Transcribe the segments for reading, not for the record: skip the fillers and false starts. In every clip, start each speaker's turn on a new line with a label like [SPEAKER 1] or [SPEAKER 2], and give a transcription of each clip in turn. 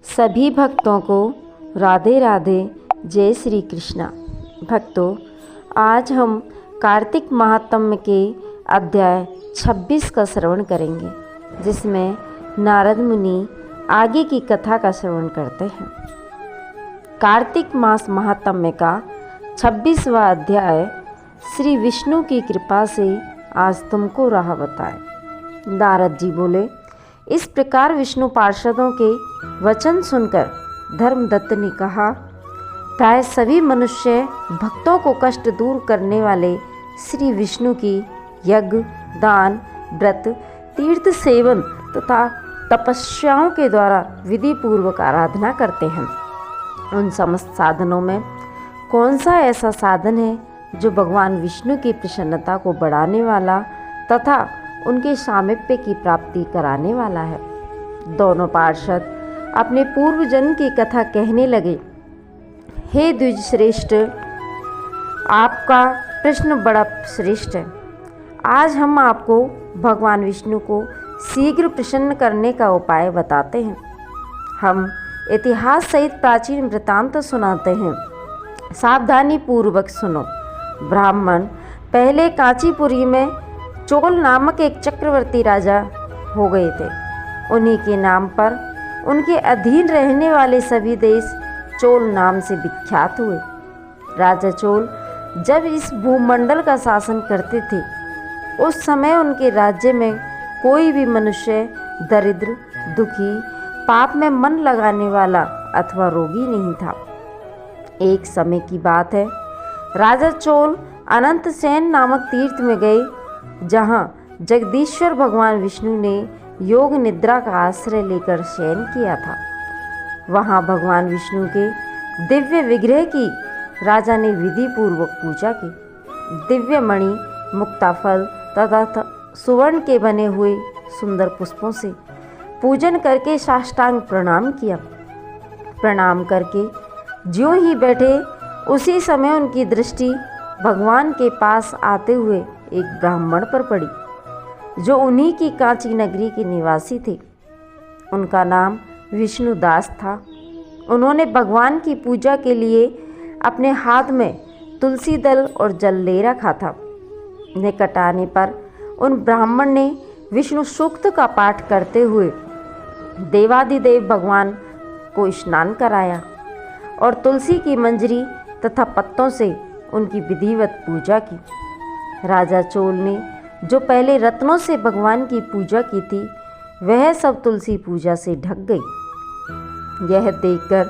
[SPEAKER 1] सभी भक्तों को राधे राधे। जय श्री कृष्णा। भक्तों, आज हम कार्तिक महात्म्य के अध्याय 26 का श्रवण करेंगे, जिसमें नारद मुनि आगे की कथा का श्रवण करते हैं। कार्तिक मास महात्म्य का 26वां अध्याय श्री विष्णु की कृपा से आज तुमको राह बताए। नारद जी बोले, इस प्रकार विष्णु पार्षदों के वचन सुनकर धर्मदत्त ने कहा, प्राय सभी मनुष्य भक्तों को कष्ट दूर करने वाले श्री विष्णु की यज्ञ, दान, व्रत, तीर्थ सेवन तथा तपस्याओं के द्वारा विधि पूर्वक आराधना करते हैं। उन समस्त साधनों में कौन सा ऐसा साधन है जो भगवान विष्णु की प्रसन्नता को बढ़ाने वाला तथा उनके सामीप्य की प्राप्ति कराने वाला है। दोनों पार्षद अपने पूर्व जन्म की कथा कहने लगे। हे द्विज श्रेष्ठ, आपका प्रश्न बड़ा श्रेष्ठ है। आज हम आपको भगवान विष्णु को शीघ्र प्रसन्न करने का उपाय बताते हैं। हम इतिहास सहित प्राचीन वृतांत सुनाते हैं। सावधानी पूर्वक सुनो। ब्राह्मण पहले कांचीपुरी में चोल नामक एक चक्रवर्ती राजा हो गए थे। उन्हीं के नाम पर उनके अधीन रहने वाले सभी देश चोल नाम से विख्यात हुए। राजा चोल जब इस भूमंडल का शासन करते थे, उस समय उनके राज्य में कोई भी मनुष्य दरिद्र, दुखी, पाप में मन लगाने वाला अथवा रोगी नहीं था। एक समय की बात है, राजा चोल अनंत सेन नामक तीर्थ में गए, जहाँ जगदीश्वर भगवान विष्णु ने योग निद्रा का आश्रय लेकर शयन किया था। वहाँ भगवान विष्णु के दिव्य विग्रह की राजा ने विधि पूर्वक पूजा की। दिव्य मणि, मुक्ताफल तथा सुवर्ण के बने हुए सुंदर पुष्पों से पूजन करके साष्टांग प्रणाम किया। प्रणाम करके ज्यों ही बैठे, उसी समय उनकी दृष्टि भगवान के पास आते हुए एक ब्राह्मण पर पड़ी, जो उन्हीं की कांची नगरी के निवासी थे। उनका नाम विष्णुदास था। उन्होंने भगवान की पूजा के लिए अपने हाथ में तुलसी दल और जल ले रखा था। निकट आने पर उन ब्राह्मण ने विष्णु सूक्त का पाठ करते हुए देवादिदेव भगवान को स्नान कराया और तुलसी की मंजरी तथा पत्तों से उनकी विधिवत पूजा की। राजा चोल ने जो पहले रत्नों से भगवान की पूजा की थी, वह सब तुलसी पूजा से ढक गई। यह देखकर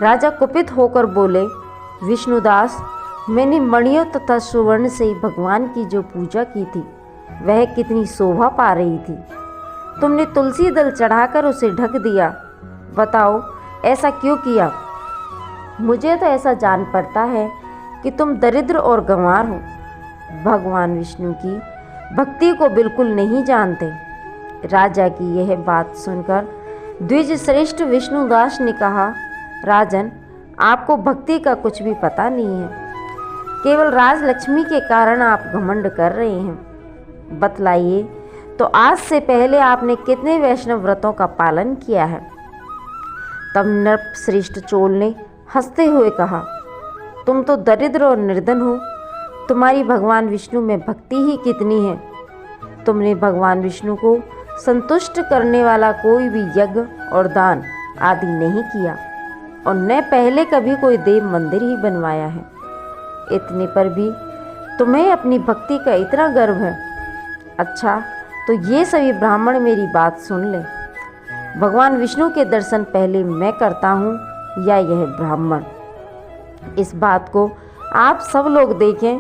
[SPEAKER 1] राजा कुपित होकर बोले, विष्णुदास, मैंने मणियों तथा सुवर्ण से भगवान की जो पूजा की थी, वह कितनी शोभा पा रही थी। तुमने तुलसी दल चढ़ाकर उसे ढक दिया। बताओ, ऐसा क्यों किया? मुझे तो ऐसा जान पड़ता है कि तुम दरिद्र और गंवार हो, भगवान विष्णु की भक्ति को बिल्कुल नहीं जानते। राजा की यह बात सुनकर द्विज श्रेष्ठ विष्णुदास ने कहा, राजन, आपको भक्ति का कुछ भी पता नहीं है। केवल राजलक्ष्मी के कारण आप घमंड कर रहे हैं। बतलाइए, तो आज से पहले आपने कितने वैष्णव व्रतों का पालन किया है? तब नृप श्रेष्ठ चोल ने हंसते हुए कहा, तुम तो दरिद्र और निर्धन हो। तुम्हारी भगवान विष्णु में भक्ति ही कितनी है। तुमने भगवान विष्णु को संतुष्ट करने वाला कोई भी यज्ञ और दान आदि नहीं किया, और न पहले कभी कोई देव मंदिर ही बनवाया है। इतने पर भी तुम्हें अपनी भक्ति का इतना गर्व है। अच्छा, तो ये सभी ब्राह्मण मेरी बात सुन ले। भगवान विष्णु के दर्शन पहले मैं करता हूँ या यह ब्राह्मण? इस बात को आप सब लोग देखें,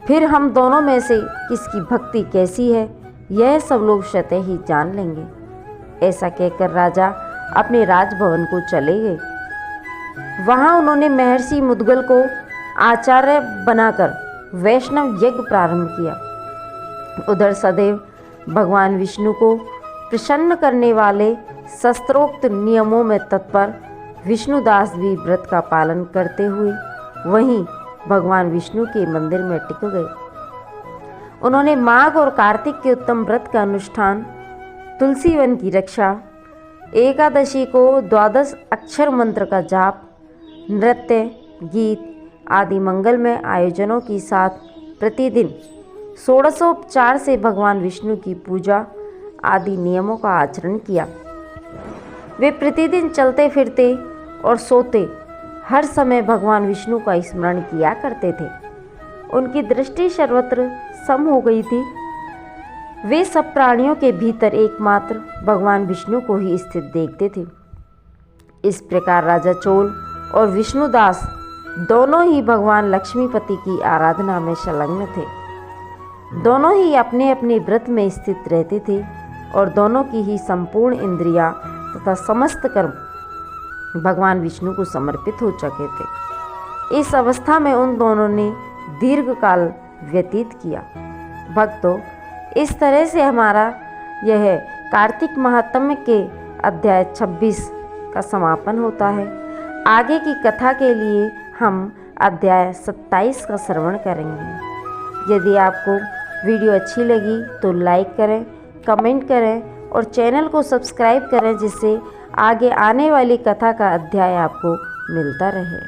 [SPEAKER 1] फिर हम दोनों में से किसकी भक्ति कैसी है, यह सब लोग स्वतः ही जान लेंगे। ऐसा कहकर राजा अपने राजभवन को चले गए। वहाँ उन्होंने महर्षि मुद्गल को आचार्य बनाकर वैष्णव यज्ञ प्रारंभ किया। उधर सदैव भगवान विष्णु को प्रसन्न करने वाले शास्त्रोक्त नियमों में तत्पर विष्णुदास भी व्रत का पालन करते हुए वहीं भगवान विष्णु के मंदिर में टिक गए। उन्होंने माघ और कार्तिक के उत्तम व्रत का अनुष्ठान, तुलसी वन की रक्षा, एकादशी को 12 अक्षर मंत्र का जाप, नृत्य, गीत आदि मंगलमय आयोजनों के साथ प्रतिदिन षोडशोपचार से भगवान विष्णु की पूजा आदि नियमों का आचरण किया। वे प्रतिदिन चलते फिरते और सोते हर समय भगवान विष्णु का स्मरण किया करते थे। उनकी दृष्टि सर्वत्र सम हो गई थी। वे सब प्राणियों के भीतर एकमात्र भगवान विष्णु को ही स्थित देखते थे। इस प्रकार राजा चोल और विष्णुदास दोनों ही भगवान लक्ष्मीपति की आराधना में संलग्न थे। दोनों ही अपने अपने व्रत में स्थित रहते थे और दोनों की ही संपूर्ण इंद्रियां तथा समस्त कर्म भगवान विष्णु को समर्पित हो चुके थे। इस अवस्था में उन दोनों ने दीर्घ काल व्यतीत किया। भक्तों, इस तरह से हमारा यह कार्तिक महात्म्य के अध्याय 26 का समापन होता है। आगे की कथा के लिए हम अध्याय 27 का श्रवण करेंगे। यदि आपको वीडियो अच्छी लगी तो लाइक करें, कमेंट करें और चैनल को सब्सक्राइब करें, जिससे आगे आने वाली कथा का अध्याय आपको मिलता रहे।